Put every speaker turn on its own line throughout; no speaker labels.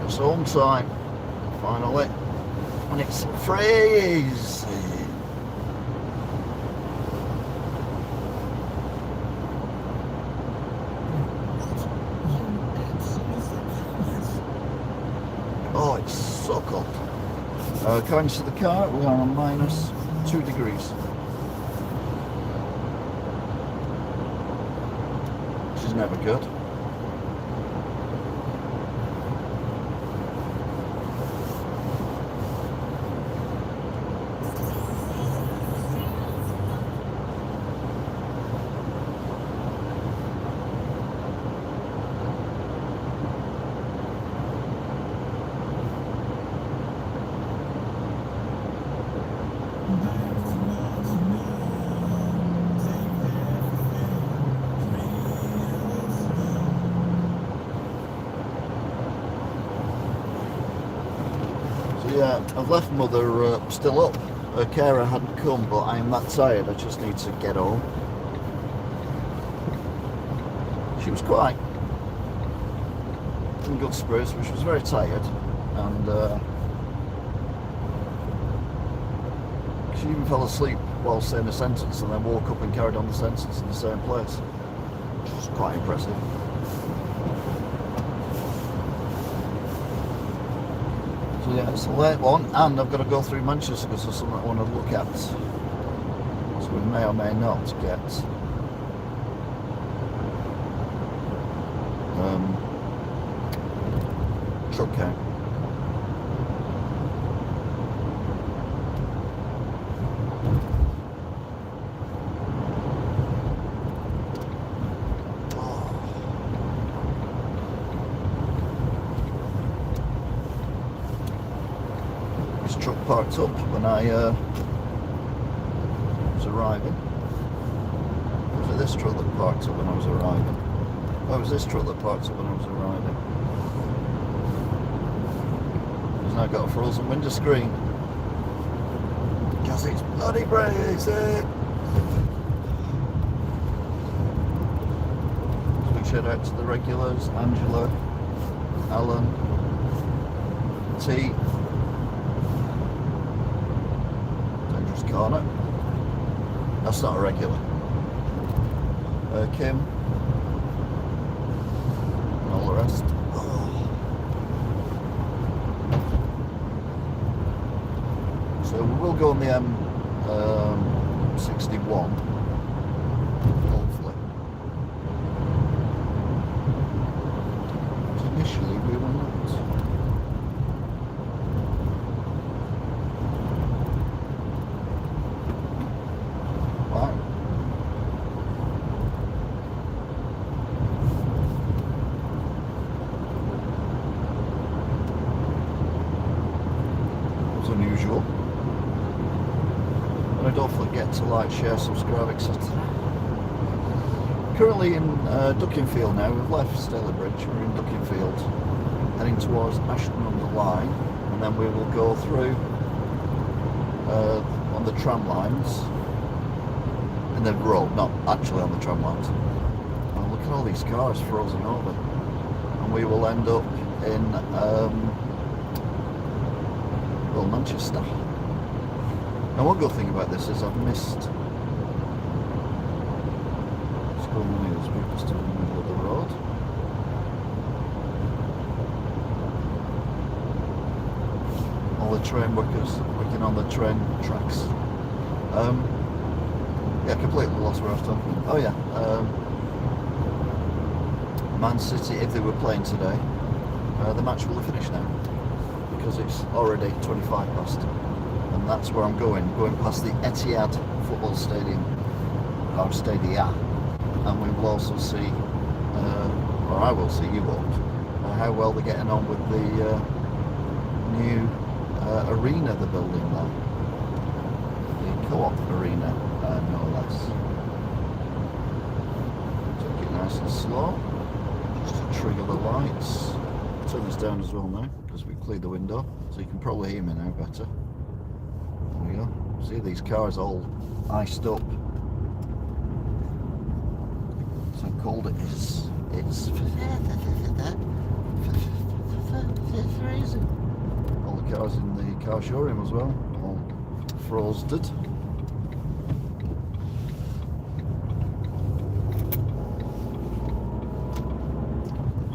It's home time, finally, and it's freezing. Oh, it's so cold. Going to the car, we are on minus 2 degrees. Which is never good. Yeah, I've left Mother still up. Her carer hadn't come, but I am that tired, I just need to get home. She was quite in good spirits, but she was very tired, and she even fell asleep while saying a sentence and then woke up and carried on the sentence in the same place, which was quite impressive. So yeah, it's a late one, and I've got to go through Manchester because there's something I want to look at. So we may or may not get truck count. Truck parked up when I was arriving. Was it this truck that parked up when I was arriving? Oh, it was this truck that parked up when I was arriving. It's now got a frozen window screen because it's bloody freezing. So we shout out to the regulars: Angela, Alan, T. Corner. That's not a regular. Kim and all the rest. Oh. So we will go on the M61, hopefully. But initially we will not. Unusual. And don't forget to like, share, subscribe, etc. Currently in Duckingfield now. We've left Stalybridge, we're in Duckingfield, heading towards Ashton-under-Lyne, and then we will go through on the tram lines in the road, not actually on the tram lines. And look at all these cars frozen over, and we will end up in well, Manchester. Now one good thing about this is I've missed what's going on here. There's people still in the middle of the road. All the train workers working on the train tracks. Yeah, completely lost where I was talking. Oh yeah, Man City, if they were playing today, the match will have finished now, because it's already 25 past, and that's where I'm going past the Etihad football stadium, or stadia, and we will also see, or I will see, you won't, how well they're getting on with the new arena they're building there, the co-op arena, no less. Take it nice and slow, just to trigger the lights. Turn this down as well now, because we've cleared the window, so you can probably hear me now better. There we go. See these cars all iced up. That's how cold it is. It's It's freezing. All the cars in the car showroom as well, all frosted. So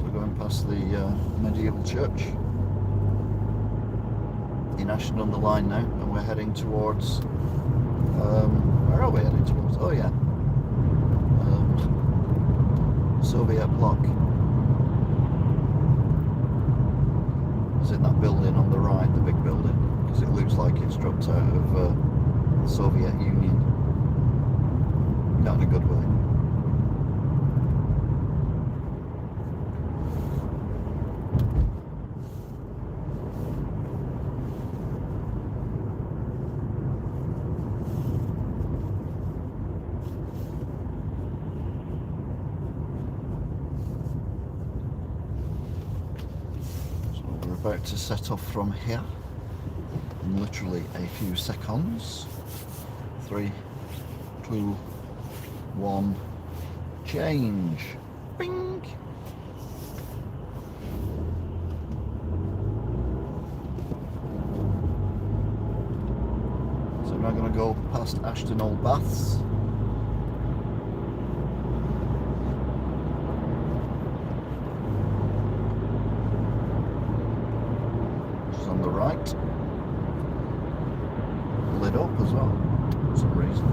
we're going past the medieval church in Ashton on the line now, and we're heading towards. Where are we heading towards? Oh yeah, Soviet block. It's in that building on the right, the big building, because it looks like it's dropped out of the Soviet Union. Not in a good way. About to set off from here in literally a few seconds. 3, 2, 1, change. Bing! So we're now going to go past Ashton Old Baths. On the right, lit up as well for some reason.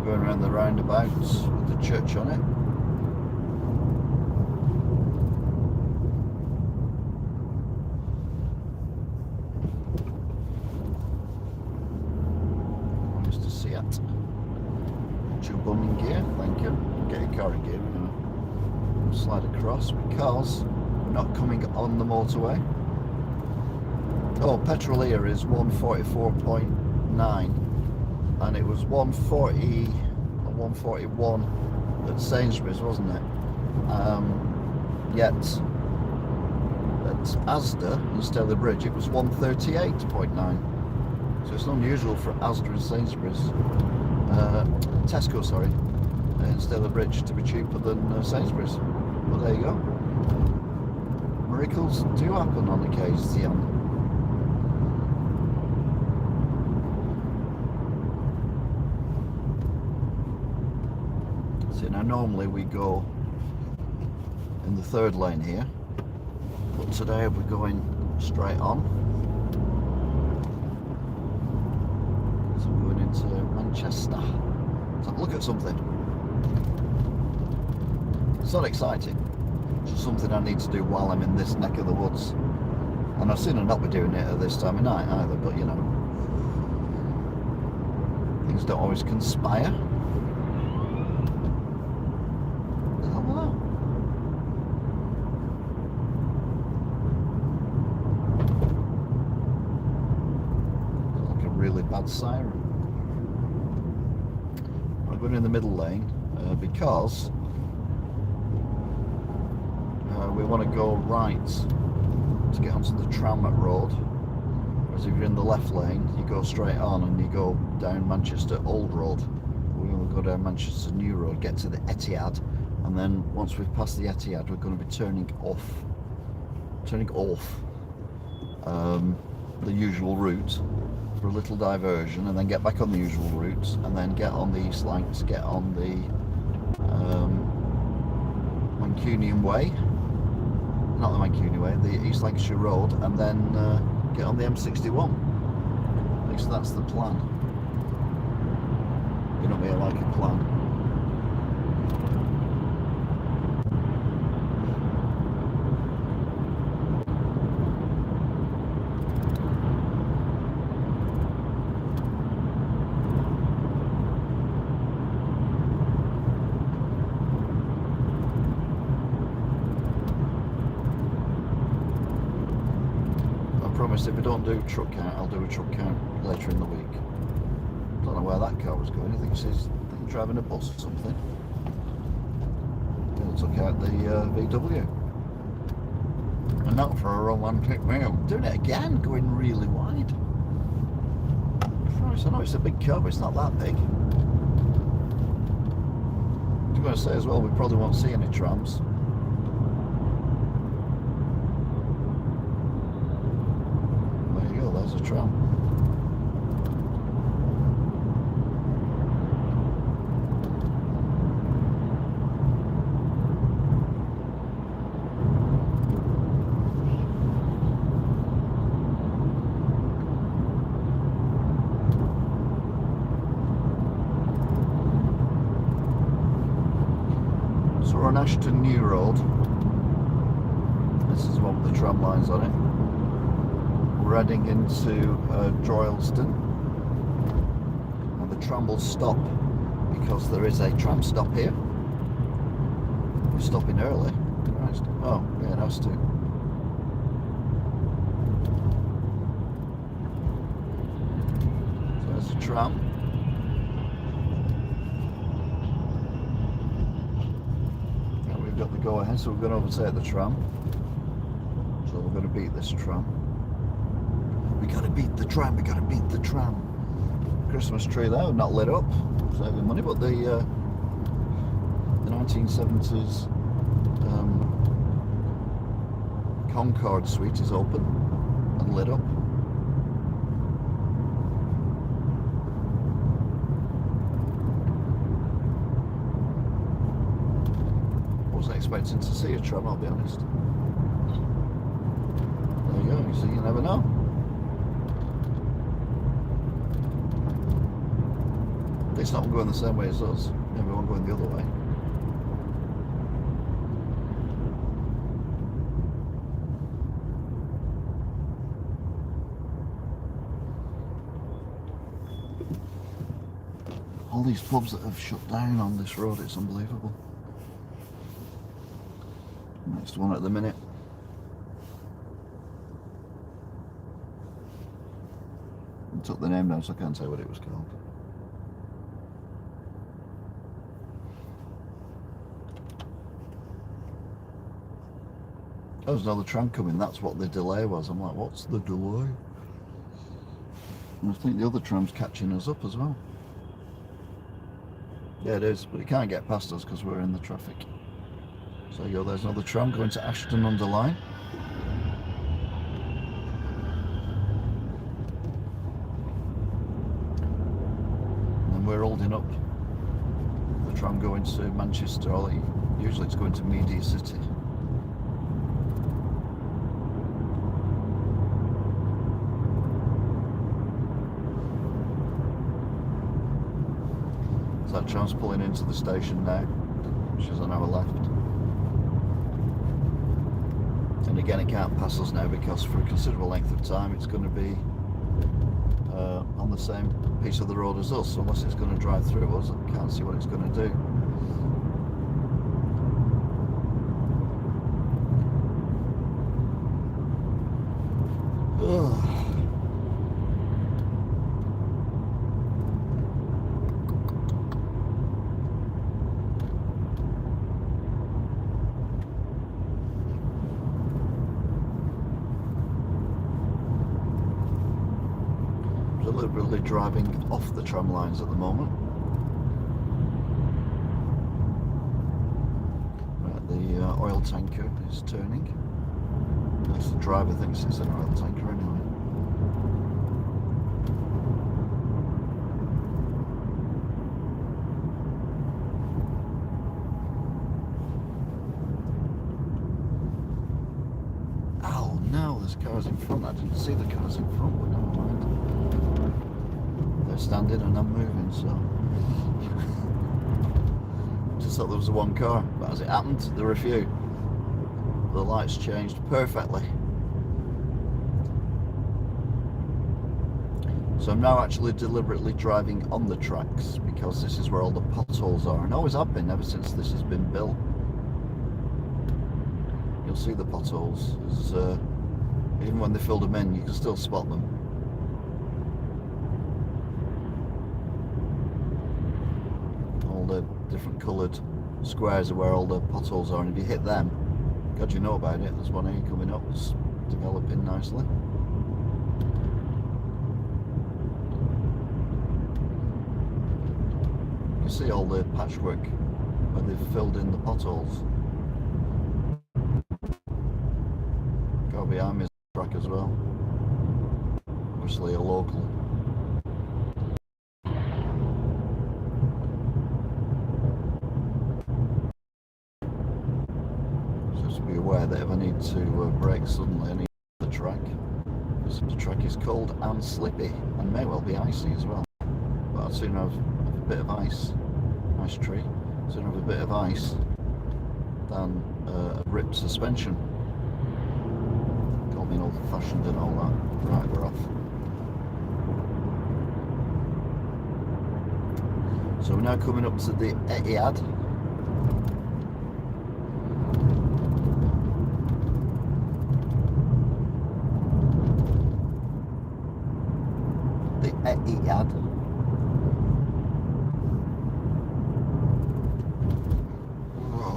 Going around the roundabouts with the church on it. Mr. Seat. Put your bum in gear, thank you. Get your car in gear, we're going to slide across because we're not coming on the motorway. Oh, petrol here is 144.9. And it was 140 or 141 at Sainsbury's, wasn't it? Yet at Asda in Stalybridge it was 138.9. So it's unusual for Asda and Sainsbury's, Tesco, sorry, in Stalybridge to be cheaper than Sainsbury's. But there you go. Miracles do happen on occasion. Now normally we go in the third lane here, but today we're going straight on. So we're going into Manchester. Let's have a look at something. It's not exciting, it's just something I need to do while I'm in this neck of the woods. And I've seen her not be doing it at this time of night either, but you know, things don't always conspire. Really bad siren. I'm going in the middle lane because we want to go right to get onto the tram road, whereas if you're in the left lane you go straight on and you go down Manchester Old Road. We're going to go down Manchester New Road, get to the Etihad, and then once we've passed the Etihad we're going to be turning off the usual route for a little diversion, and then get back on the usual routes, and then get on the East Lancs, get on the Mancunian Way, not the Mancunian Way, the East Lancashire Road, and then get on the M61. At least that's the plan. You know me, I like a plan. If we don't do truck count, I'll do a truck count later in the week. Don't know where that car was going. I think driving a bus or something. They took out the VW. And not for a romantic meal. Doing it again, going really wide. Christ, I know it's a big car, but it's not that big. I was going to say as well, we probably won't see any trams. There you go, there's a tram. We're on Ashton New Road. This is one with the tram lines on it. We're heading into Droylsden, and the tram will stop because there is a tram stop here. We're stopping early. Christ. Oh, yeah, it has to. So there's a tram. Got the go ahead, so we're going to overtake the tram. So we're going to beat this tram. We got to beat the tram. We got to beat the tram. Christmas tree there, not lit up, saving money, but the 1970s Concorde suite is open and lit up. Expecting to see a tram, I'll be honest. There you go, you see, you never know. It's not going the same way as us, maybe one going the other way. All these pubs that have shut down on this road, it's unbelievable. Next one at the minute. I took the name down, so I can't say what it was called. Oh, there's another tram coming. That's what the delay was. I'm like, what's the delay? And I think the other tram's catching us up as well. Yeah, it is, but it can't get past us because we're in the traffic. So there you go, there's another tram going to Ashton-under-Lyne. And then we're holding up the tram going to Manchester, or usually it's going to Media City. So that tram's pulling into the station now, which is on our left. And again, it can't pass us now because for a considerable length of time it's going to be on the same piece of the road as us, unless it's going to drive through us. I can't see what it's going to do. Ugh. Deliberately driving off the tram lines at the moment. Right, the oil tanker is turning. At least the driver thinks it's an oil tanker anyway. Oh no, there's cars in front. I didn't see the cars in front, but never mind. They're standing and I'm moving, so just thought there was the one car, but as it happened, there were a few. The lights changed perfectly. So I'm now actually deliberately driving on the tracks because this is where all the potholes are, and always have been ever since this has been built. You'll see the potholes. Even when they filled them in, you can still spot them. different coloured squares are where all the potholes are, and if you hit them, God, you know about it. There's one here coming up, it's developing nicely. You see all the patchwork where they've filled in the potholes. Got behind me track as well. Obviously a local. Just to be aware that if I need to brake suddenly, I need the track. Because the track is cold and slippy and may well be icy as well. But I'd sooner have a bit of ice. Nice tree. Sooner have a bit of ice than a ripped suspension. Call me old fashioned and all that. Right, we're off. So we're now coming up to the Etihad. The Etihad.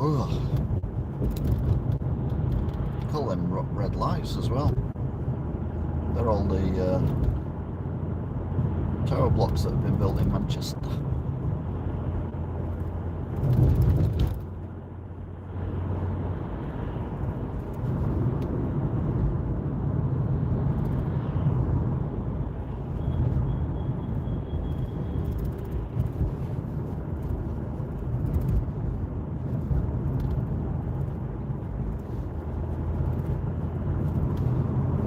Oh. Call them red lights as well. They're all the tower blocks that have been built in Manchester.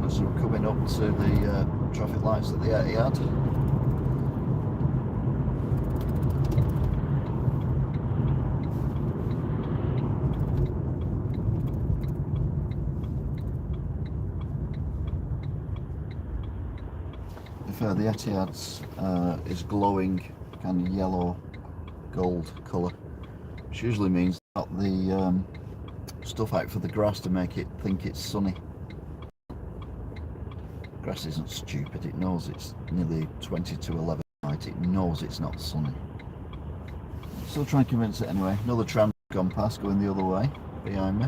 So we're coming up to the traffic lights at the Etihad. The Etihad is glowing kind of yellow gold colour, which usually means got the stuff out for the grass to make it think it's sunny. Grass isn't stupid, it knows it's nearly 20 to 11 at night, it knows it's not sunny. Still try and convince it anyway. Another tram gone past going the other way behind me.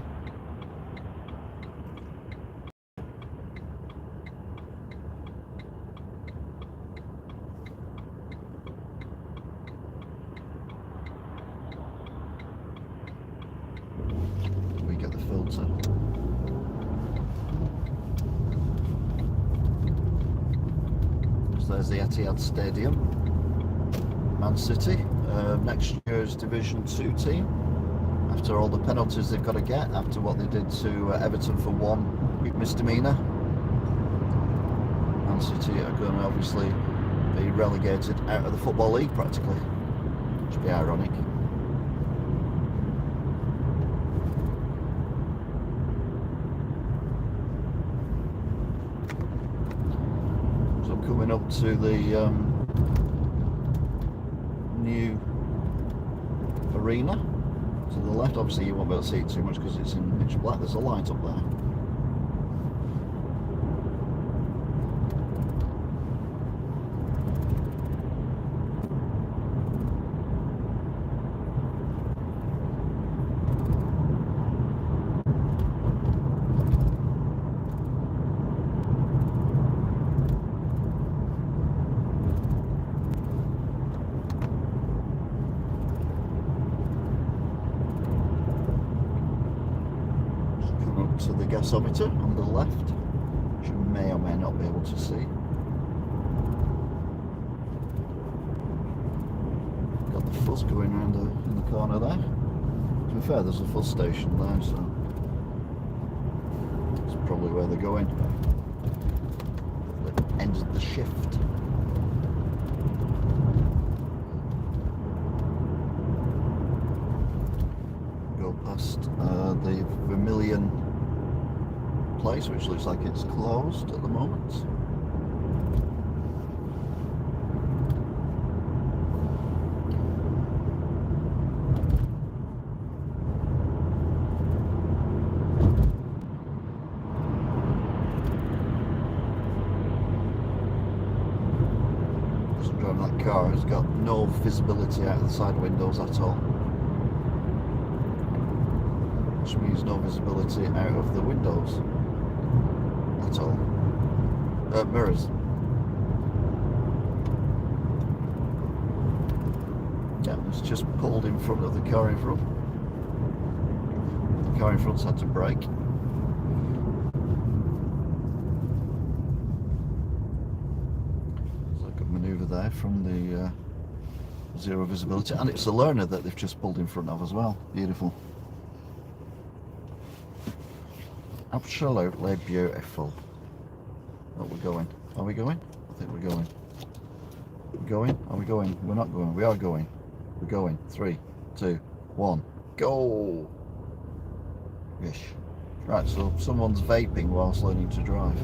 We get the filter. There's the Etihad Stadium, Man City, next year's Division 2 team, after all the penalties they've got to get, after what they did to Everton for one misdemeanour. Man City are going to obviously be relegated out of the Football League practically, which would be ironic. Coming up to the new arena to the left. Obviously you won't be able to see it too much because it's in pitch black. There's a light up there. To the gasometer on the left, which you may or may not be able to see. Got the fuzz going around in the corner there. To be fair, there's a fuzz station there, so that's probably where they're going. The end of the shift. Go past the Vermilion place, which looks like it's closed at the moment. Person driving that car has got no visibility out of the side windows at all. which means no visibility out of the windows at all. Mirrors. Yeah, it's just pulled in front of the car in front. The car in front's had to brake. There's a good manoeuvre there from the zero visibility, and it's a learner that they've just pulled in front of as well. Beautiful. Absolutely beautiful. Oh, we're going. Are we going? I think we're going. We're going? Are we going? We're not going. We are going. We're going. 3, 2, 1. Go! Ish. Right, so someone's vaping whilst learning to drive.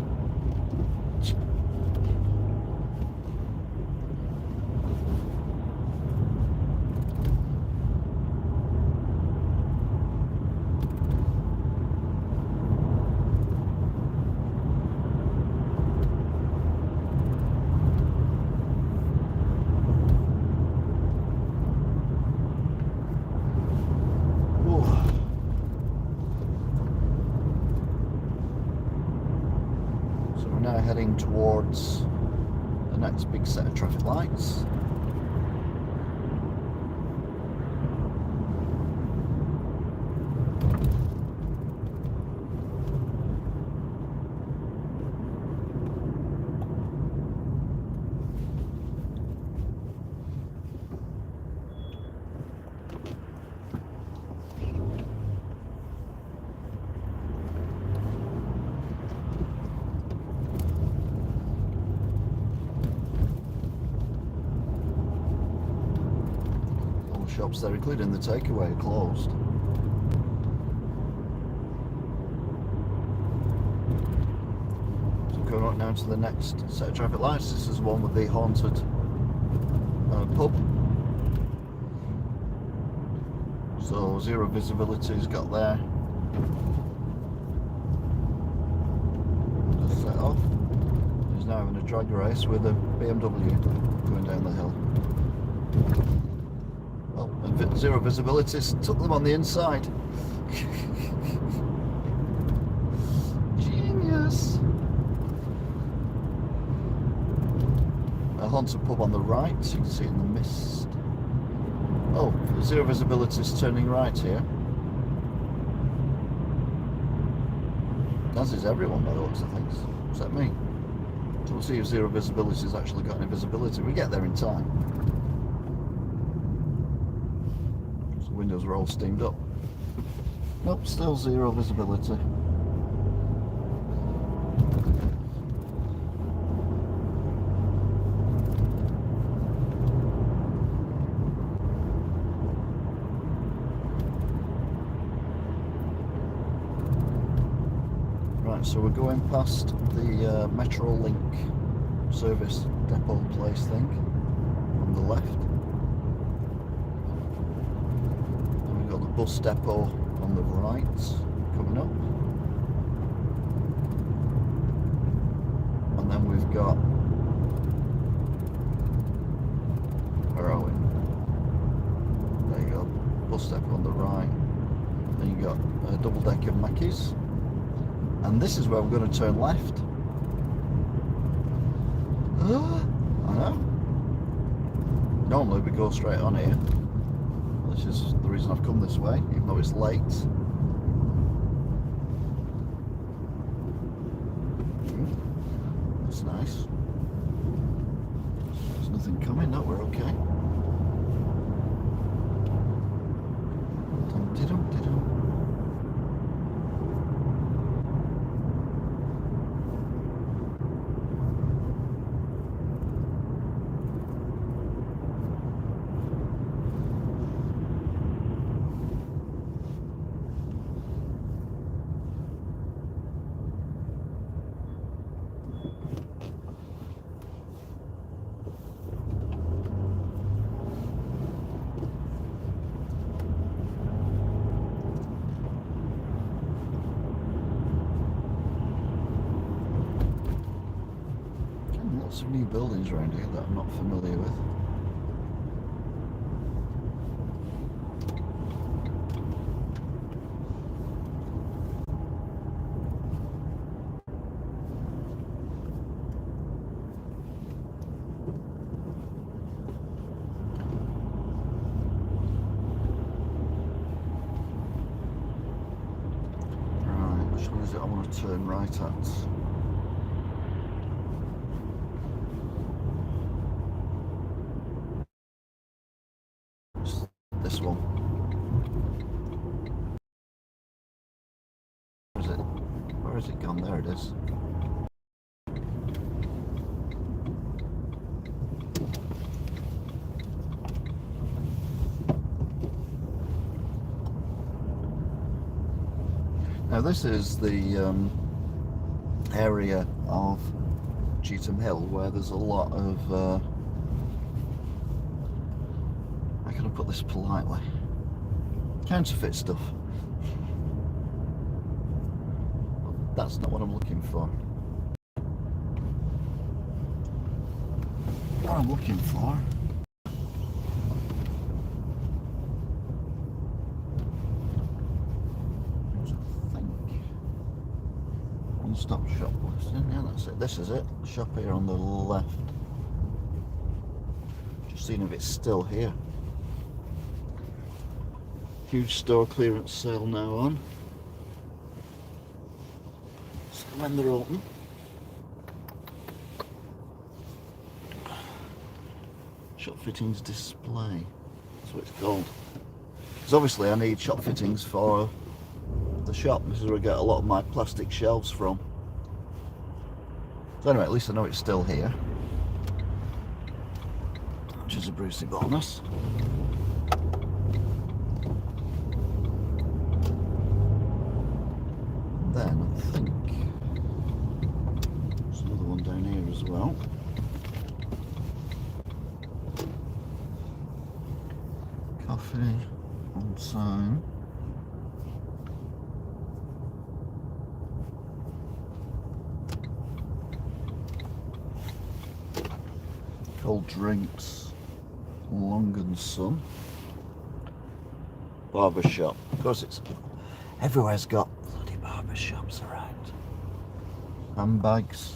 Heading towards the next big set of traffic lights. Shops there, including the takeaway, are closed. So going on now to the next set of traffic lights. This is the one with the haunted pub. So zero visibility's got there. Just set off. He's now having a drag race with a BMW going down the hill. Zero visibility took them on the inside. Genius. A haunted pub on the right, so you can see it in the mist. Oh, zero visibility is turning right here. As is everyone by the looks of things. Except me. So we'll see if zero visibility has actually got any visibility. We get there in time. Windows are all steamed up. Nope, still zero visibility. Right, so we're going past the Metro Link service depot place thing on the left. Bus depot on the right coming up, and then we've got, where are we? There you go, bus depot on the right. Then you got a double decker Mackies, and this is where we're going to turn left. I know. Normally we go straight on here. This is the reason I've come this way, even though it's late. That's nice. There's nothing coming, no, we're okay. Dum-de-dum-de-dum. Lots of new buildings around here that I'm not familiar with. turn right at. This one. Where is it? Where has it gone? There it is. Now this is the area of Cheetham Hill where there's a lot of how can I put this politely? Counterfeit stuff. That's not what I'm looking for. What I'm looking for is, I think, one-stop shop listing. Yeah, that's it. This is it. Shop here on the left. Just seeing if it's still here. Huge store clearance sale now on. So when they're open. Shop fittings display. That's what it's called. Because obviously I need shop fittings for the shop. This is where I get a lot of my plastic shelves from. So anyway, at least I know it's still here. Which is a Brucey bonus. Then I think there's another one down here as well. Coffee on time. Cold drinks, Long and Son. Barber shop. Of course, it's everywhere's got bloody barber shops around. Handbags.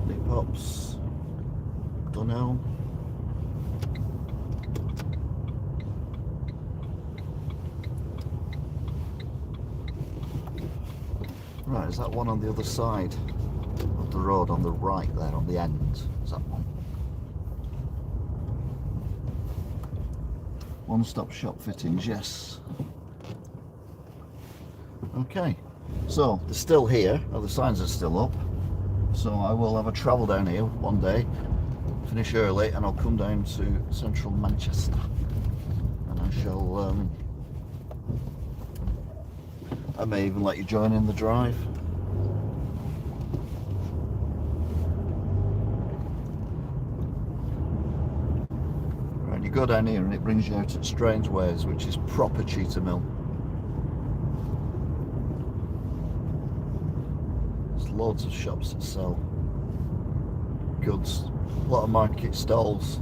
Lip pops. Dunno. Right, is that one on the other side of the road, on the right there, on the end? Is that one? One-stop shop fittings, yes. Okay, so they're still here, the signs are still up. So I will have a travel down here one day, finish early, and I'll come down to central Manchester. And I shall I may even let you join in the drive. Right, you go down here and it brings you out at Strangeways, which is proper Cheetham Hill. There's loads of shops that sell goods, a lot of market stalls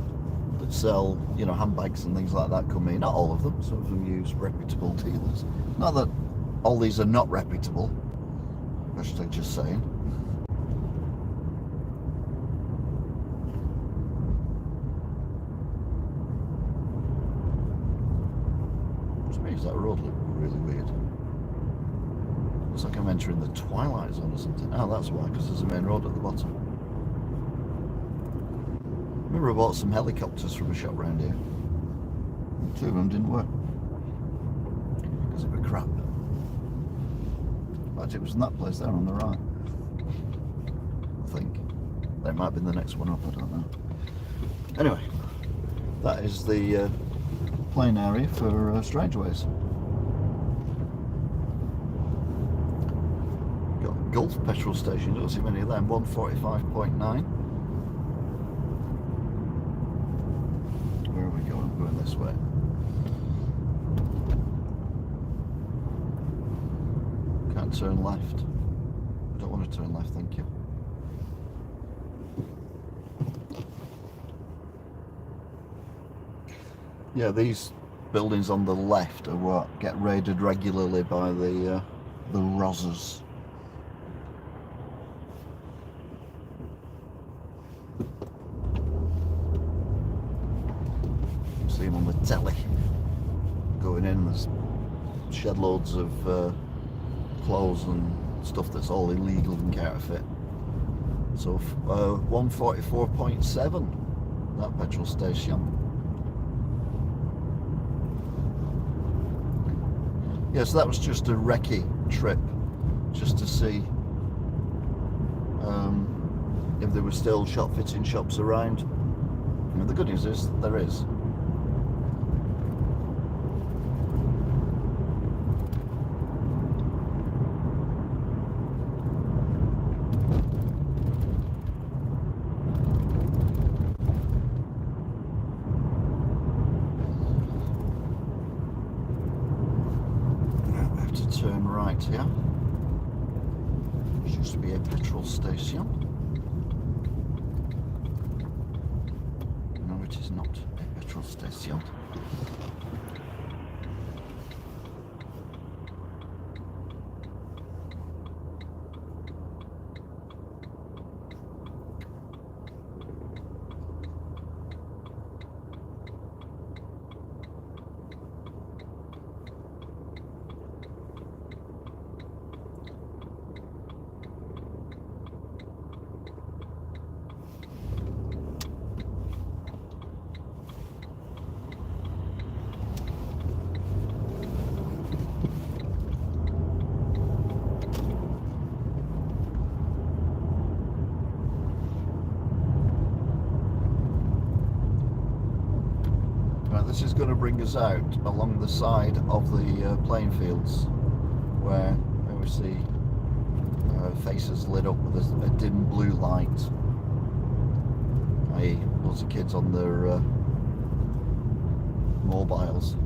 that sell, you know, handbags and things like that come in. Not all of them, some of them use reputable dealers. Not that all these are not reputable, actually just saying. Which makes that road look really weird. Looks like I'm entering the Twilight Zone or something. Oh, that's why, because there's a main road at the bottom. Remember I bought some helicopters from a shop around here. 2 of them didn't work. Because it were crap. It was in that place there on the right, I think. That might have been the next one up, I don't know. Anyway, that is the plain area for Strangeways. Got Gulf petrol station, don't see many of them, 145.9. Where are we going? I'm going this way. Turn left. I don't want to turn left, thank you. Yeah, these buildings on the left are what get raided regularly by the Rozzers. telly going in. There's shed loads of clothes and stuff that's all illegal and counterfeit. So 144.7, that petrol station. Yeah, so that was just a recce trip, just to see if there were still shop fitting shops around. I mean, the good news is there is. Turn right here. It used to be a petrol station. No, it is not a petrol station. This is going to bring us out along the side of the playing fields, where we see faces lit up with a dim blue light, i.e. lots of kids on their mobiles.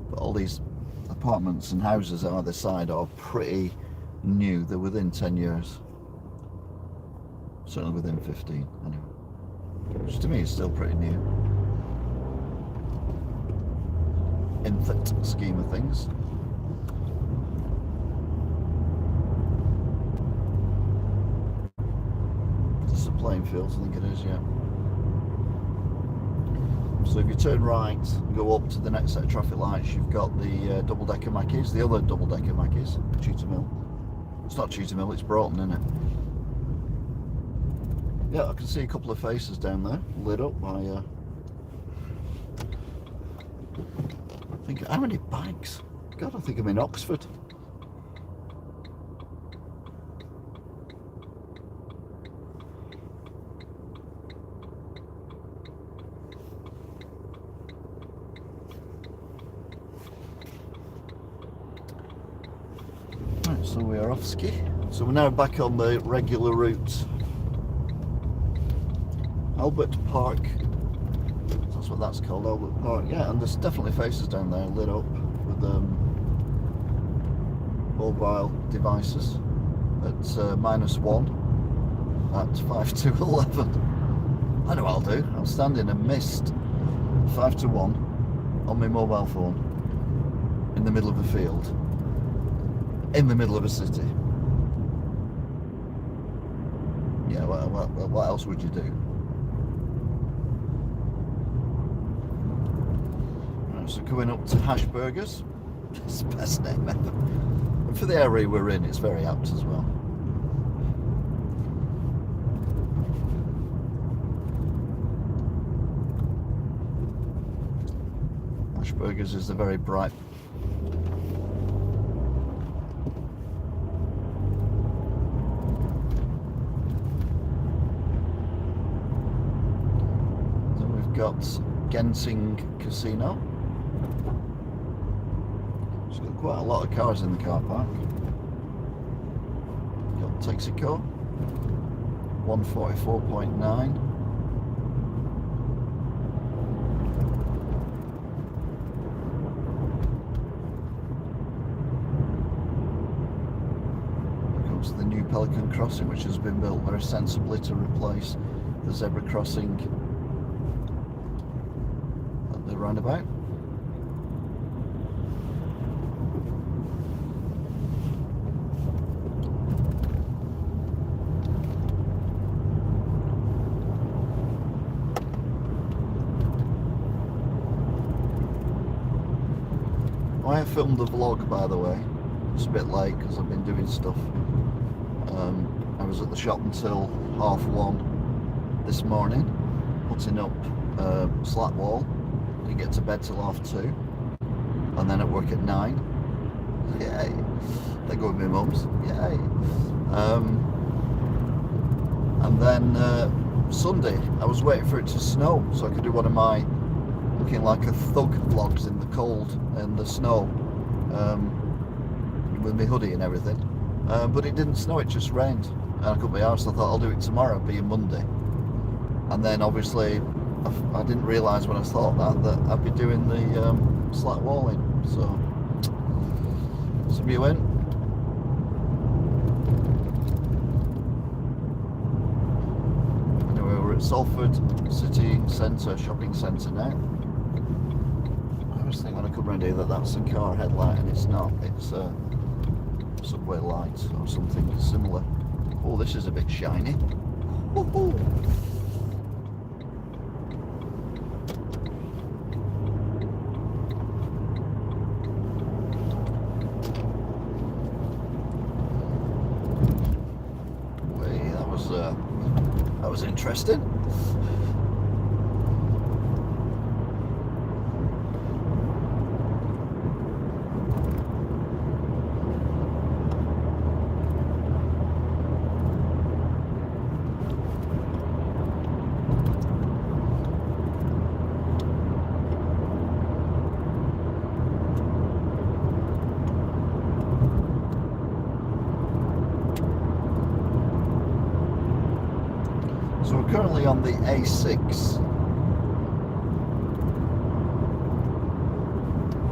But all these apartments and houses on either side are pretty new. They're within 10 years, certainly within 15 anyway. Which to me is still pretty new in the scheme of things. Just the playing fields, I think it is, yeah. So if you turn right and go up to the next set of traffic lights, you've got the double-decker Mackies, the other double-decker Mackies, Cheetah Mill. It's not Cheetah Mill, it's Broughton, isn't it? Yeah, I can see a couple of faces down there, lit up by, I think, how many bags? God, I think I'm in Oxford. Right, so we are off ski. So we're now back on the regular route. Albert Park, that's what that's called, Albert Park. Yeah, and there's definitely faces down there lit up with mobile devices at -1 at 5 to 11. I know what I'll do. I'll stand in a mist 5 to 1 on my mobile phone in the middle of a field, in the middle of a city. Yeah, what else would you do? So coming up to Hash Burgers, it's the best name ever. And for the area we're in, it's very apt as well. Hash Burgers is the very bright. Then we've got Genting Casino. Quite a lot of cars in the car park. Got Texaco, 144.9. Comes the new Pelican Crossing, which has been built very sensibly to replace the zebra crossing at the roundabout. I have filmed the vlog, by the way. It's a bit late because I've been doing stuff. I was at the shop until 1:30 this morning, putting up slat wall. Didn't get to bed till 2:30, and then at work at 9. Yay! They go with my mum's. Yay! And then Sunday, I was waiting for it to snow so I could do one of my looking like a thug vlogs in the cold and the snow, with my hoodie and everything. But it didn't snow, it just rained. And I couldn't be arsed, so I thought I'll do it tomorrow, being Monday. And then obviously, I didn't realise when I thought that I'd be doing the slat walling. So you in? Anyway, we're at Salford City Centre, shopping centre now. I always think when I come round here that that's a car headlight, and it's not. It's a subway light or something similar. Oh, this is a bit shiny. Woohoo! That was interesting. So we're currently on the A6,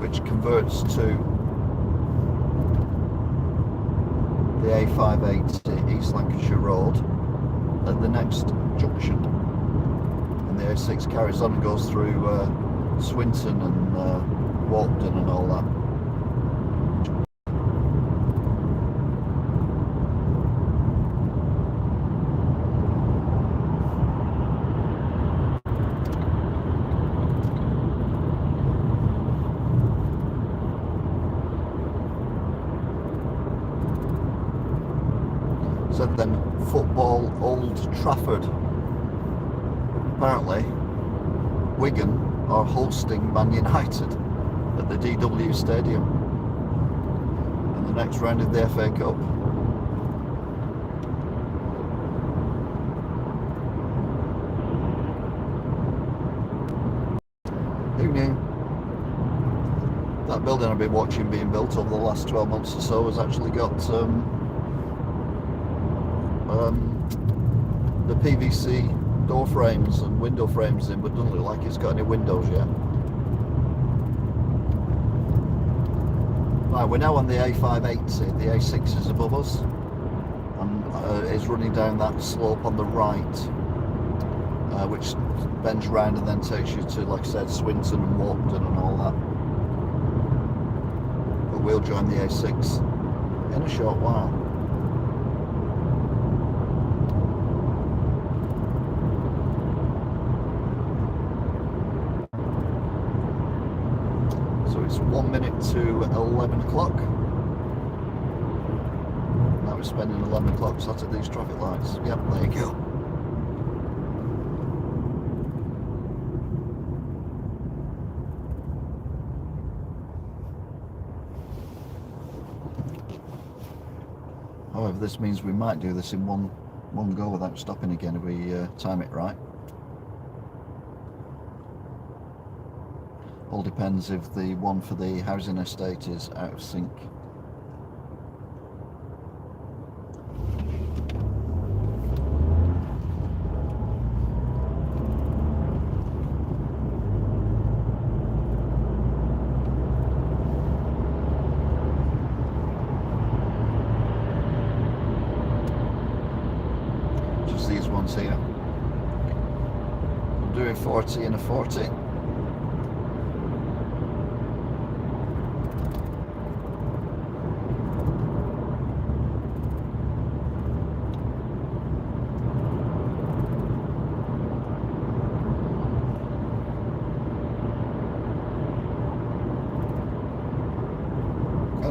which converts to the A580 East Lancashire Road at the next junction. And the A6 carries on and goes through Swinton and Walkden and all that. And then football, Old Trafford. Apparently, Wigan are hosting Man United at the DW Stadium in the next round of the FA Cup. Who knew? That building I've been watching being built over the last 12 months or so has actually got the PVC door frames and window frames in, but doesn't look like it's got any windows yet. Right, we're now on the A580. The A6 is above us and is running down that slope on the right, which bends round and then takes you to, like I said, Swinton and Walkden and all that. But we'll join the A6 in a short while. So it's 1 minute to 11 o'clock. Now we're spending 11 o'clock sat at these traffic lights. Yep, there you go. However, this means we might do this in one go without stopping again if we time it right. All depends if the one for the housing estate is out of sync. Just these ones here. I'm doing 40 and a 40.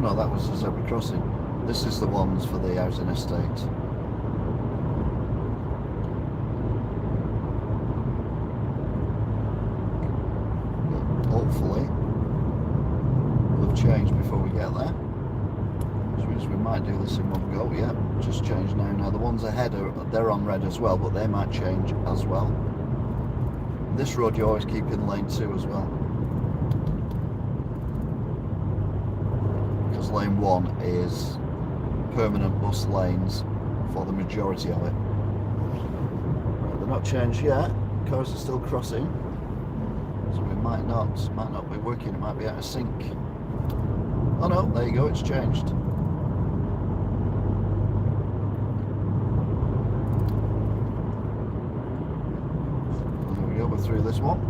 Oh no, that was the zebra crossing. This is the ones for the housing estate. Hopefully we'll have changed before we get there, which means we might do this in one go. Yeah, just changed now. Now the ones ahead they're on red as well, but they might change as well. This road you always keep in lane 2 as well, because lane 1 is permanent bus lanes for the majority of it. Right, they're not changed yet. Cars are still crossing. So we might not be working, it might be out of sync. Oh no, there you go, it's changed. There we go, we're through this one.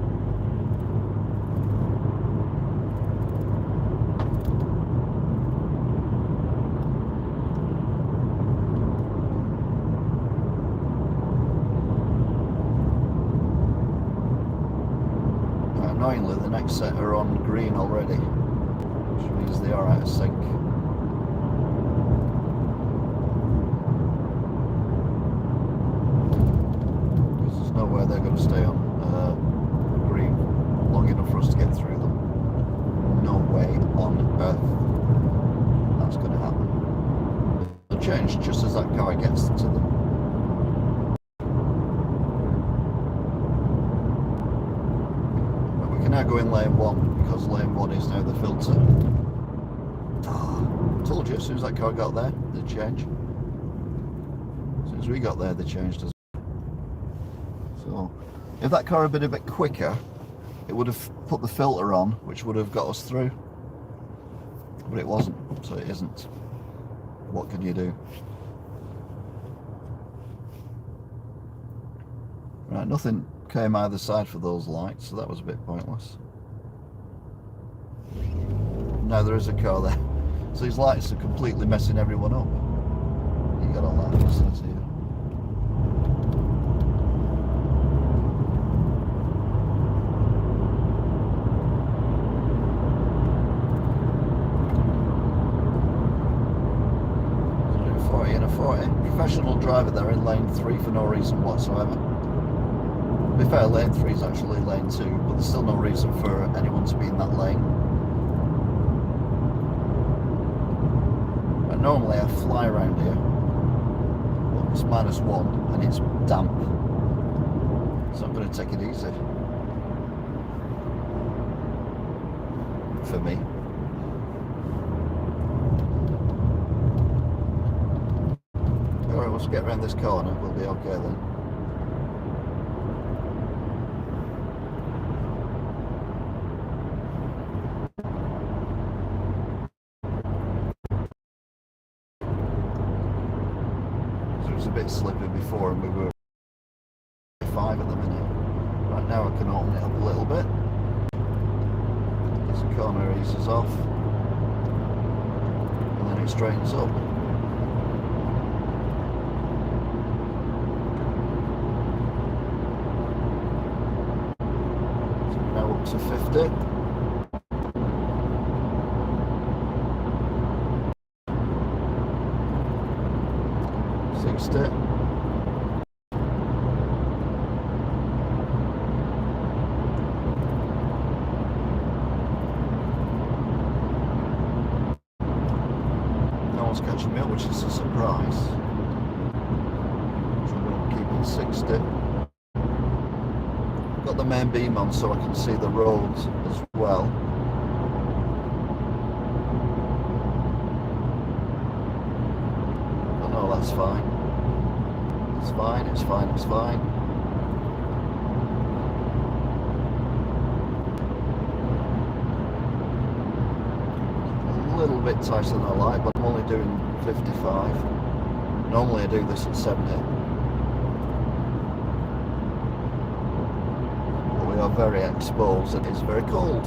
Annoyingly, the next set are on green already, which means they are out of sync. Because there's no way they're going to stay on green long enough for us to get through them. No way on earth that's going to happen. They'll change just as that car gets to them. Now go in lane 1 because lane 1 is now the filter. Told you, as soon as that car got there, they changed. As soon as we got there, they changed as well. So, if that car had been a bit quicker, it would have put the filter on, which would have got us through. But it wasn't, so it isn't. What can you do? Right, nothing came either side for those lights, so that was a bit pointless. Now there is a car there, so these lights are completely messing everyone up. You got all that says here. So 40 and a 40. Professional driver there in lane 3 for no reason whatsoever. To be fair, lane 3 is actually lane 2, but there's still no reason for anyone to be in that lane. But normally I fly around here, but it's -1 and it's damp, so I'm going to take it easy. For me. Alright, once we get around this corner, we'll be okay then. A bit slippy before and we were 5 at the minute. Right now I can open it up a little bit. This corner eases off and then it straightens up. So we're now up to 50. It. No one's catching me up, which is a surprise. So I'm going to keep it 60. Got the main beam on so I can see the road as well. But no, that's fine. It's fine, it's fine, it's fine. A little bit tighter than I like, but I'm only doing 55. Normally I do this at 70. But we are very exposed and it's very cold.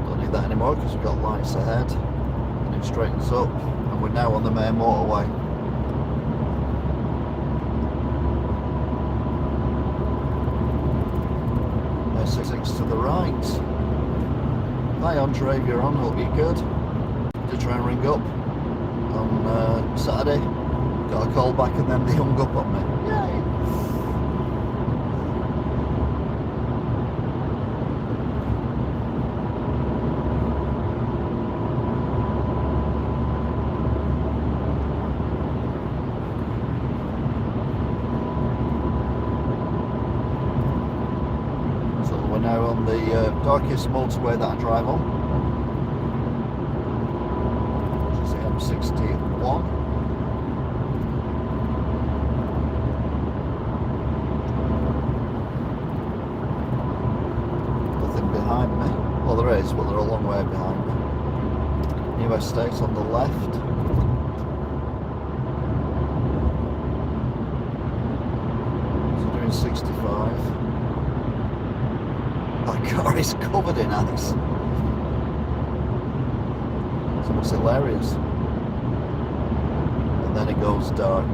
Don't need that anymore because we've got lights ahead and it straightens up and we're now on the main motorway. S6 to the right. Hi Andre, you're on, hope you're good. to try and ring up on Saturday. Got a call back and then they hung up on me. Yay! So we're now on the darkest motorway that I drive on, which is the M61. Behind me. Well, there is, but they're a long way behind me. New estate on the left. So doing 65. That car is covered in ice. So it's hilarious. And then it goes dark.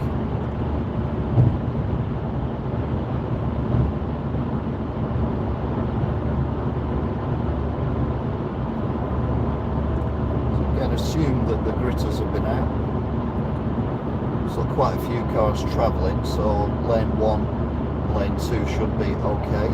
Assume that the gritters have been out, so quite a few cars travelling, so lane 1, lane 2 should be okay.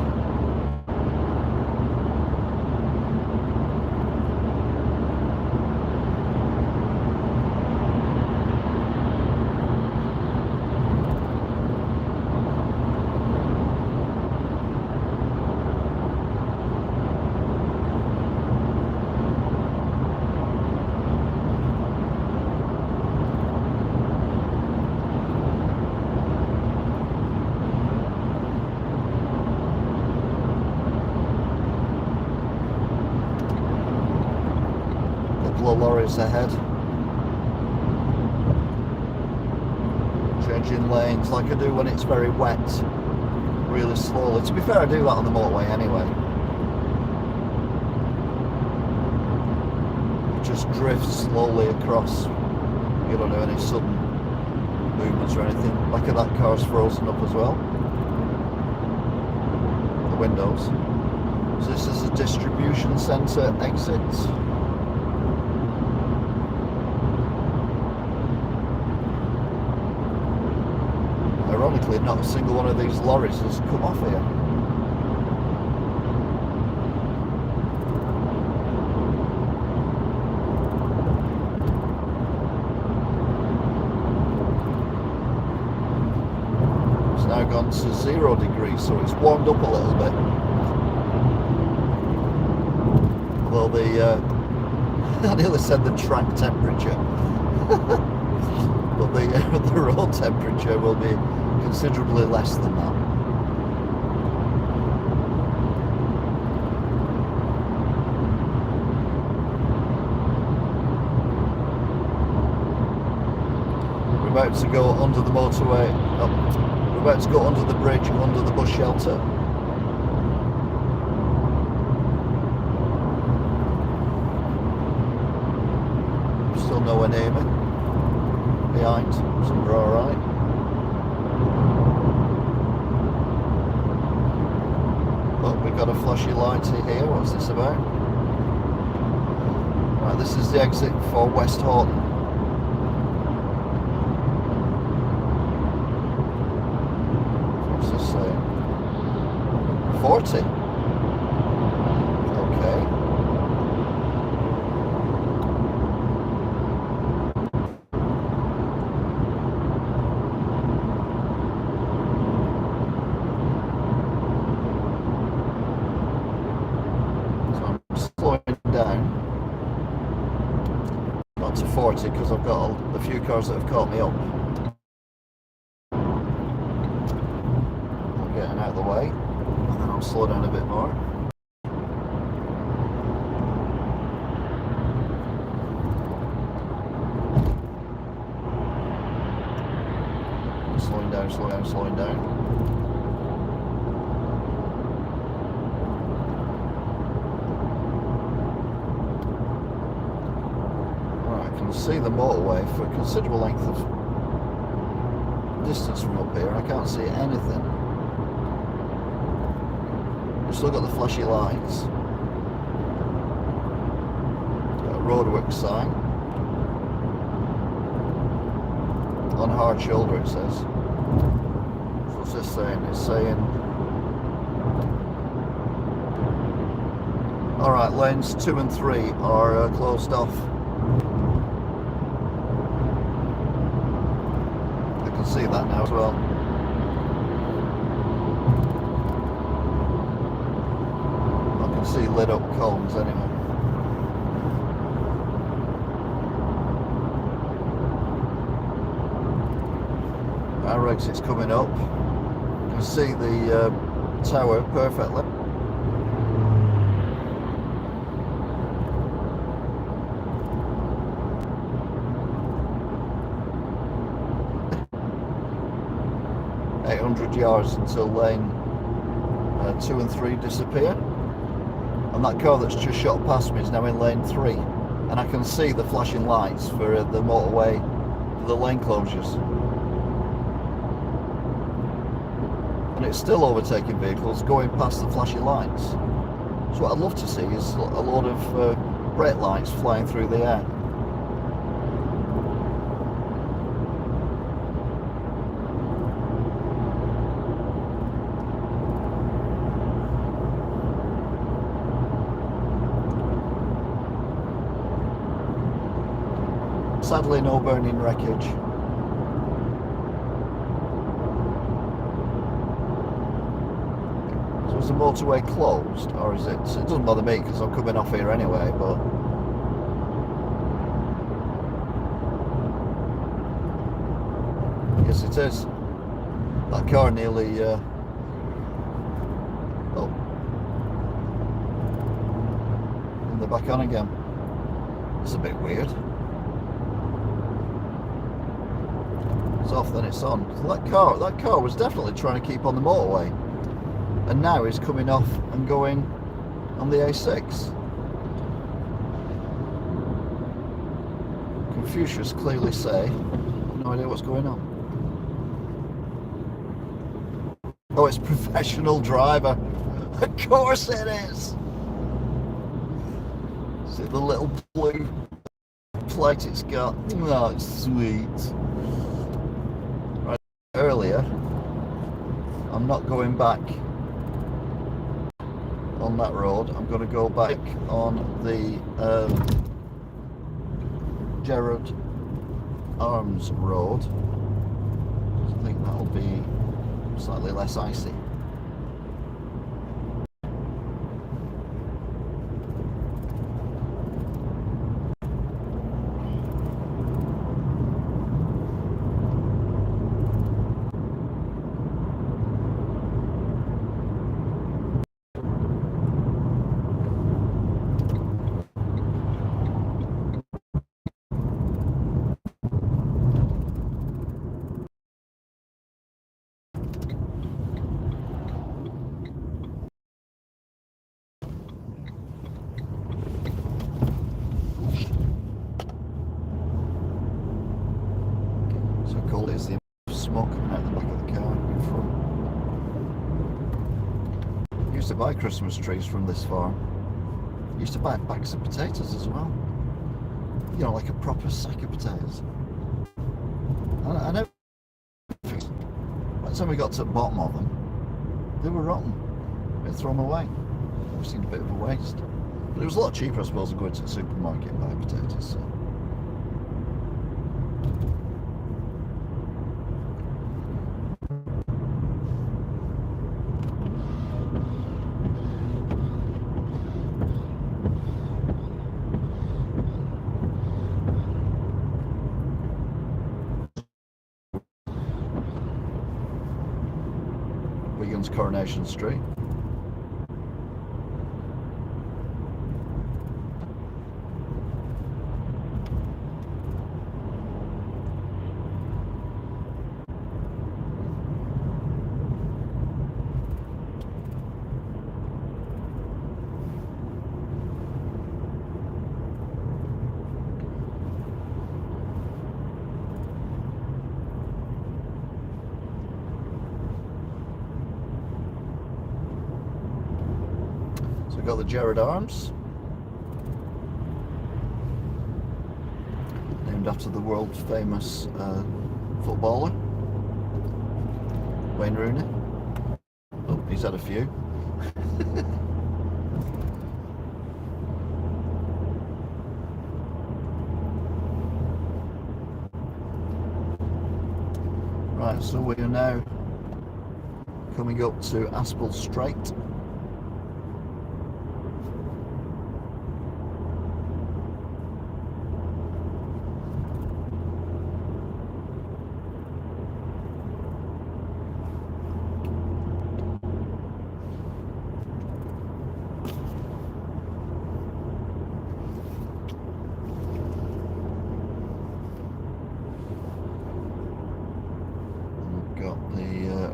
Lorries ahead, changing lanes like I do when it's very wet, really slowly. To be fair, I do that on the motorway anyway. You just drift slowly across, you don't do any sudden movements or anything. Back of that car's frozen up as well, the windows. So this is a distribution centre exit. Ironically, not a single one of these lorries has come off here. It's now gone to 0 degrees, so it's warmed up a little bit. Although I nearly said the track temperature. But the road temperature will be considerably less than that. We're about to go under the motorway. We're about to go under the bridge, under the bus shelter. Still nowhere near me. Behind, so we're alright. But we've got a flashy light here. What's this about? Right, this is the exit for West Horton. What's this saying? 40. Okay. Not to 40 because I've got a few cars that have caught me up. I'm getting out of the way and then I'll slow down a bit more. Slowing down, slowing down, slowing down. See the motorway for a considerable length of distance from up here. I can't see anything. We've still got the flashy lights. Got a roadworks sign. on hard shoulder, it says. What's this saying? It's saying, alright, lanes 2 and 3 are closed off. I can see that now as well. I can see lit up cones anyway. Our exit's coming up. You can see the tower perfectly. Yards until lane 2 and 3 disappear, and that car that's just shot past me is now in lane 3, and I can see the flashing lights for the motorway, for the lane closures, and it's still overtaking vehicles going past the flashing lights. So what I'd love to see is a load of brake lights flying through the air. Sadly, no burning wreckage. So is the motorway closed, or is it? It doesn't bother me because I'm coming off here anyway, but yes, it is. That car nearly oh, and they're back on again. It's a bit weird. It's off, then it's on. So that car was definitely trying to keep on the motorway, and now is coming off and going on the A6. Confucius clearly say, no idea what's going on. Oh, it's professional driver. Of course it is. See the little blue plate it's got. Oh, it's sweet. Earlier, I'm not going back on that road. I'm going to go back on the Gerard Arms Road. I think that'll be slightly less icy. Is the smoke coming out the back of the car in front. I used to buy Christmas trees from this farm. I used to buy bags of potatoes as well. You know, like a proper sack of potatoes. I never. By the time we got to the bottom of them, they were rotten. We'd throw them away. It seemed a bit of a waste. But it was a lot cheaper, I suppose, than going to the supermarket and buy potatoes. So. Wigan's Coronation Street. We've got the Gerard Arms, named after the world famous footballer, Wayne Rooney. Oh, he's had a few. Right, so we are now coming up to Aspel Strait.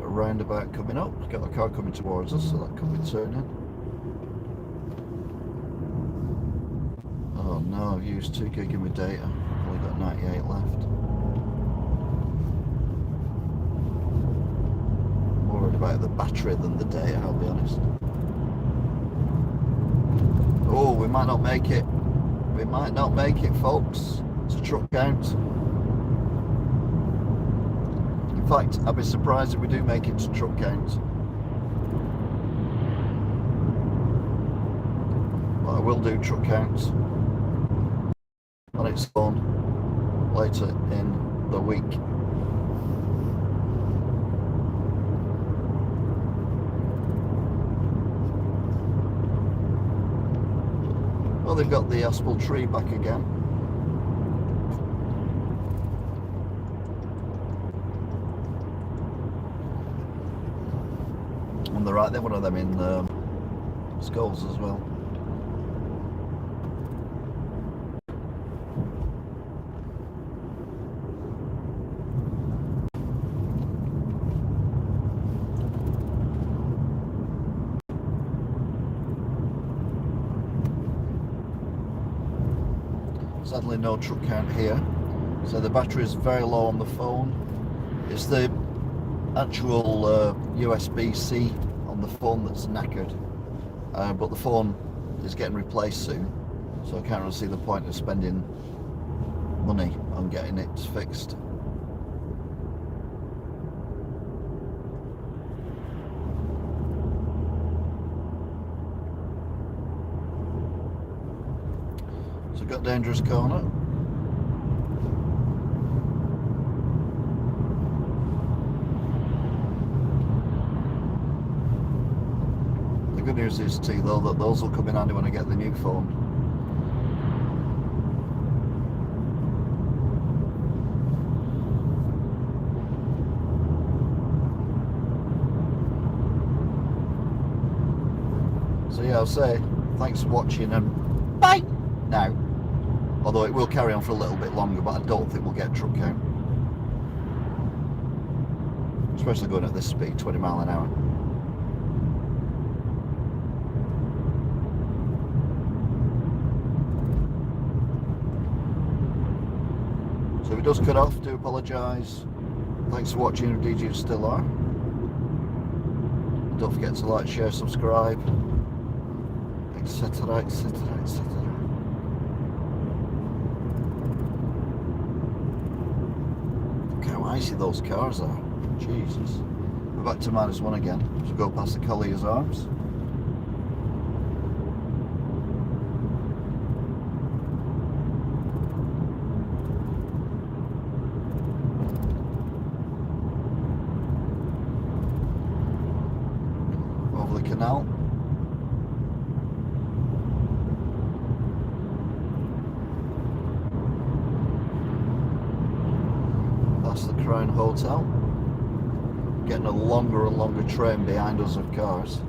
Roundabout coming up. We've got a car coming towards us, so that could be turning. Oh no, I've used 2 gig of my data. I've only got 98 left. More worried about the battery than the data, I'll be honest. Oh, we might not make it. We might not make it, folks. It's a truck count. In fact, I'd be surprised if we do make it to truck count. But I will do truck count on its own later in the week. Well, they've got the Aspel tree back again. On the right, they're one of them in Skulls as well. Sadly, no truck count here. So the battery is very low on the phone. It's the actual USB-C on the phone that's knackered, but the phone is getting replaced soon, so I can't really see the point of spending money on getting it fixed. So I've got Dangerous Corner. The good news is too, though, that those will come in handy when I get the new phone. So yeah, I'll say thanks for watching and bye now. Although it will carry on for a little bit longer, but I don't think we'll get truck count. Especially going at this speed, 20 miles an hour. So if it does cut off, do apologise. Thanks for watching if DJs still are. Don't forget to like, share, subscribe, etc, etc, etc. Look how icy those cars are. Jesus. We're back to -1 again. So go past the Collier's Arms. Over the canal. That's the Crown Hotel. Getting a longer and longer train behind us of cars.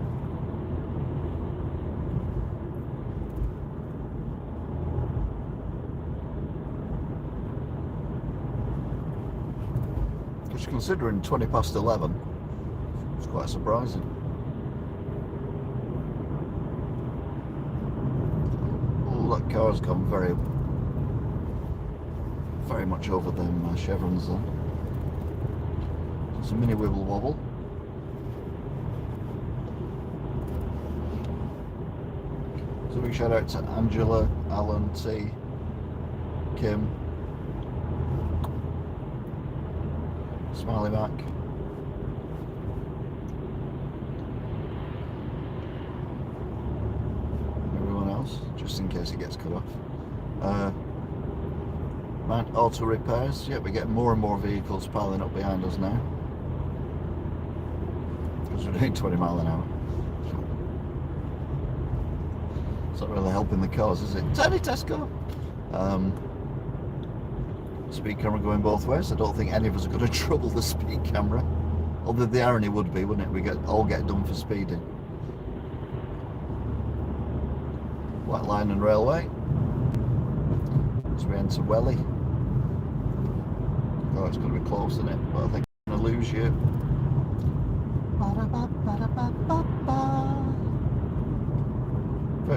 Which, considering 20 past 11, it's quite surprising. Oh, that car's gone very much over them chevrons then. It's a mini wibble wobble. So big shout out to Angela, Alan, T, Kim, Smiley back. Everyone else, just in case it gets cut off. Mount auto repairs. Yeah, we're getting more and more vehicles piling up behind us now. Because we're doing 20 mile an hour. It's not really helping the cars, is it? Tiny Tesco! Speed camera going both ways. I don't think any of us are going to trouble the speed camera. Although the irony would be, wouldn't it? We all get done for speeding. White Line and Railway. As we enter Welly. Oh, it's going to be close, isn't it? But I think I'm going to lose you.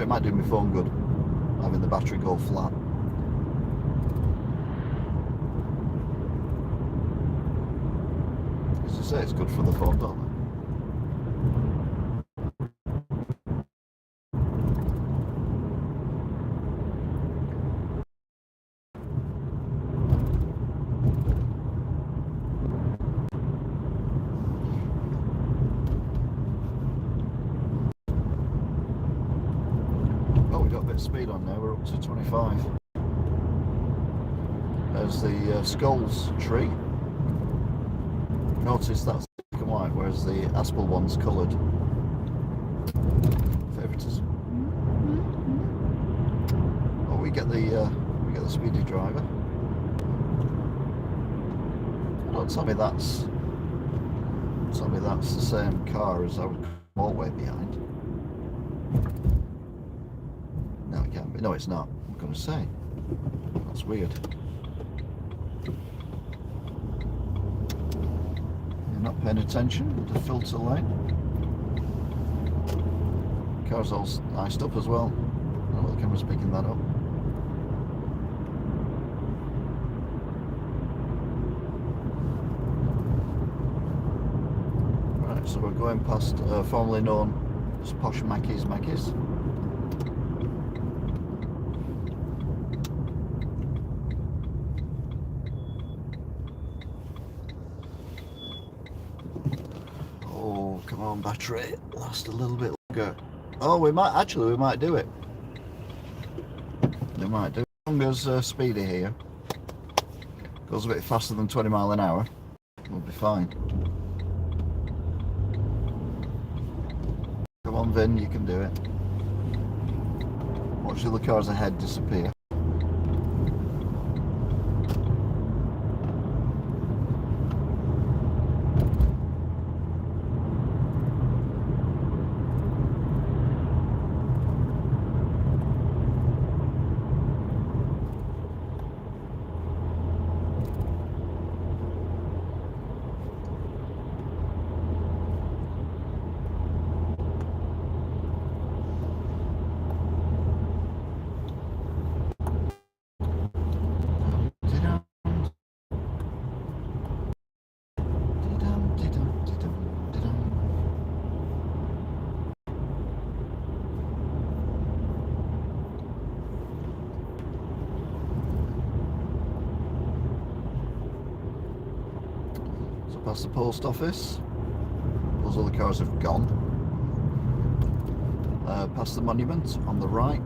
It might do my phone good, having the battery go flat. As I say, it's good for the phone, don't they? Speed on now, we're up to 25. There's the Skulls tree. Notice that's black and white, whereas the Aspel one's coloured. Favouritism. Oh, we get the speedy driver. Don't tell me that's the same car as I would come all the way behind. No, it can't be. No, it's not. I'm going to say. That's weird. You're not paying attention with the filter lane. Car's all iced up as well. I don't know what the camera's picking that up. Right, so we're going past formerly known as Posh Mackie's. Come on, battery, last a little bit longer. Oh, we might do it. We might do it. As long as Speedy here goes a bit faster than 20 mile an hour, we'll be fine. Come on, Vin, you can do it. Watch the other cars ahead disappear. Past the post office. Those other cars have gone. Past the monument on the right.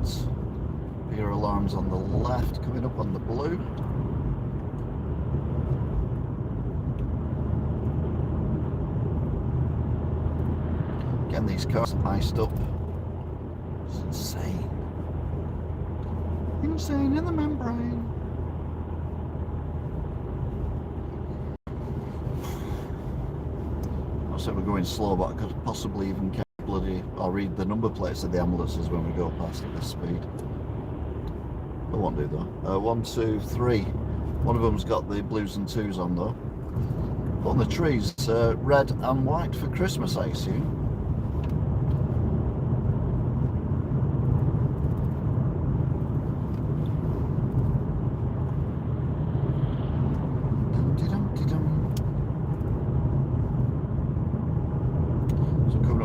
Rear alarms on the left, coming up on the blue. Again, these cars are iced up. It's insane. Insane in the membrane. So we're going slow, but I could possibly even get I'll read the number plates of the ambulances when we go past at this speed. I won't do though. 1, 2, 3. One of them's got the blues and twos on though. But on the trees, red and white for Christmas, I assume.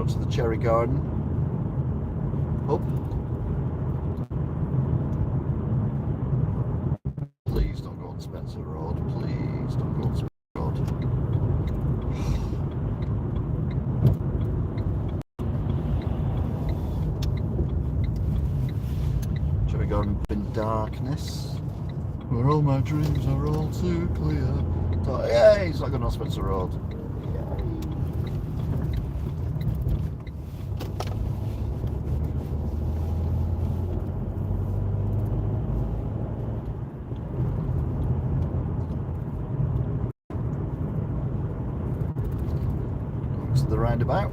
To the Cherry Garden. Up. Please don't go on Spencer Road. Please don't go on Spencer Road. we go in darkness, where all my dreams are all too clear. Yeah, he's not going on Spencer Road. To the roundabout.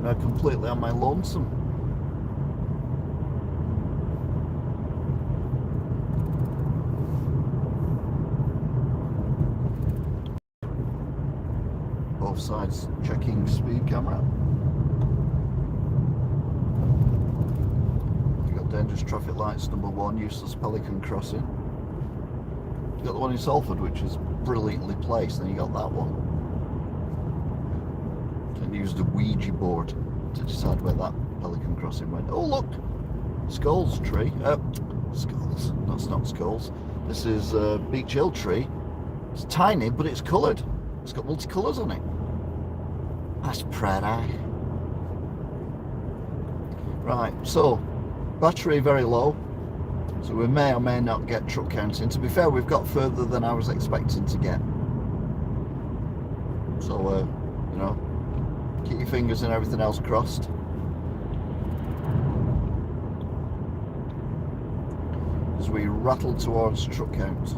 I'm completely on my lonesome. Both sides checking speed camera. You've got dangerous traffic lights, number 1, useless Pelican crossing. You've got the one in Salford, which is brilliantly placed, then you got that one. And used a Ouija board to decide where that Pelican crossing went. Oh look! Skulls tree. Skulls. That's not Skulls. This is Beech Hill tree. It's tiny, but it's coloured. It's got multicolours on it. That's pretty. Right, so battery very low. So we may or may not get truck counting. To be fair, we've got further than I was expecting to get. So, you know, keep your fingers and everything else crossed. As we rattle towards truck count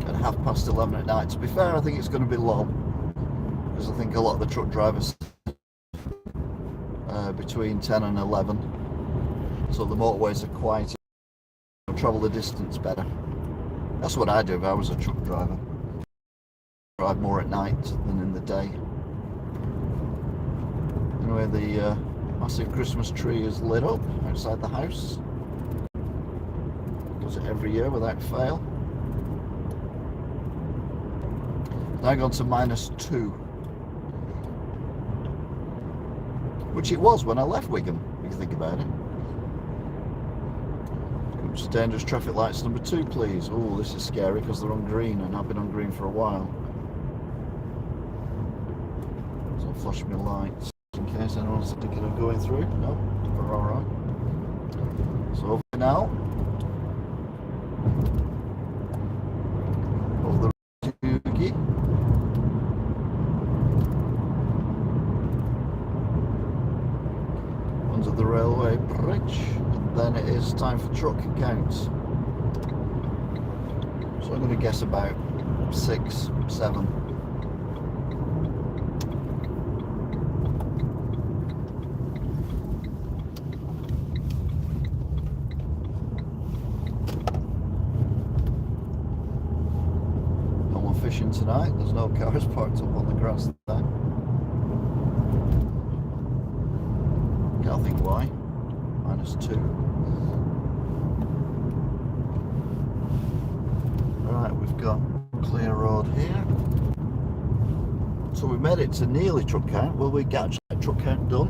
at 11:30 at night. To be fair, I think it's going to be low, because I think a lot of the truck drivers between 10 and 11, so the motorways are quieter, travel the distance better. That's what I do if I was a truck driver. Drive more at night than in the day. Anyway, the massive Christmas tree is lit up outside the house. Does it every year without fail. Now gone to -2, which it was when I left Wigan, if you think about it. Which is dangerous traffic lights number 2, please. Oh, this is scary because they're on green, and I've been on green for a while. So I'll flash my lights in case anyone's thinking of going through. No, we're all right. So over now. Over the Doogie. Under the railway bridge, and then it is time for truck count. So I'm going to guess about 6, 7. No more fishing tonight. There's no cars parked up on the grass there. Can't think why. -2. Right, we've got clear road here. So we made it to nearly truck count. Will we get truck count done?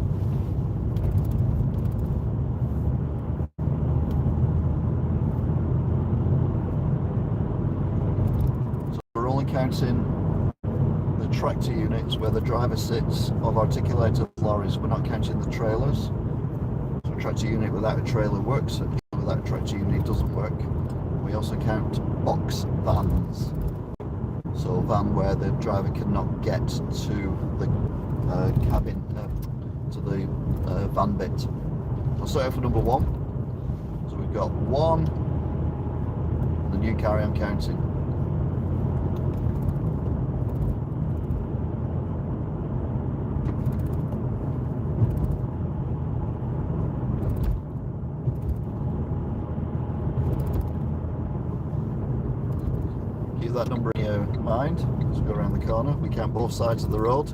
So we're only counting the tractor units where the driver sits of articulated lorries. We're not counting the trailers. So a tractor unit without a trailer works, without a tractor unit doesn't work. We also count box vans. So a van where the driver cannot get to the cabin, to the van bit. I'll start off with number 1. So we've got 1, and then you carry on counting. Keep that number in your mind as we go around the corner. We count both sides of the road.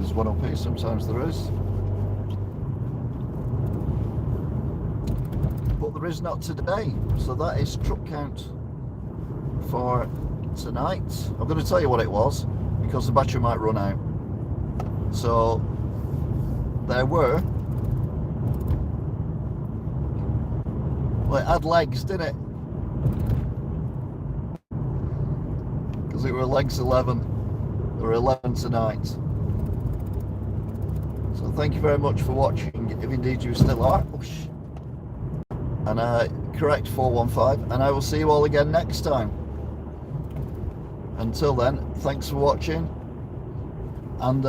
there's one up here, sometimes there is. But there is not today. So that is truck count for tonight. I'm going to tell you what it was, because the battery might run out. So there were, well, it had legs, didn't it? Because it were legs 11. There were 11 tonight. So thank you very much for watching, if indeed you still are. And correct 415, and I will see you all again next time. Until then, thanks for watching, and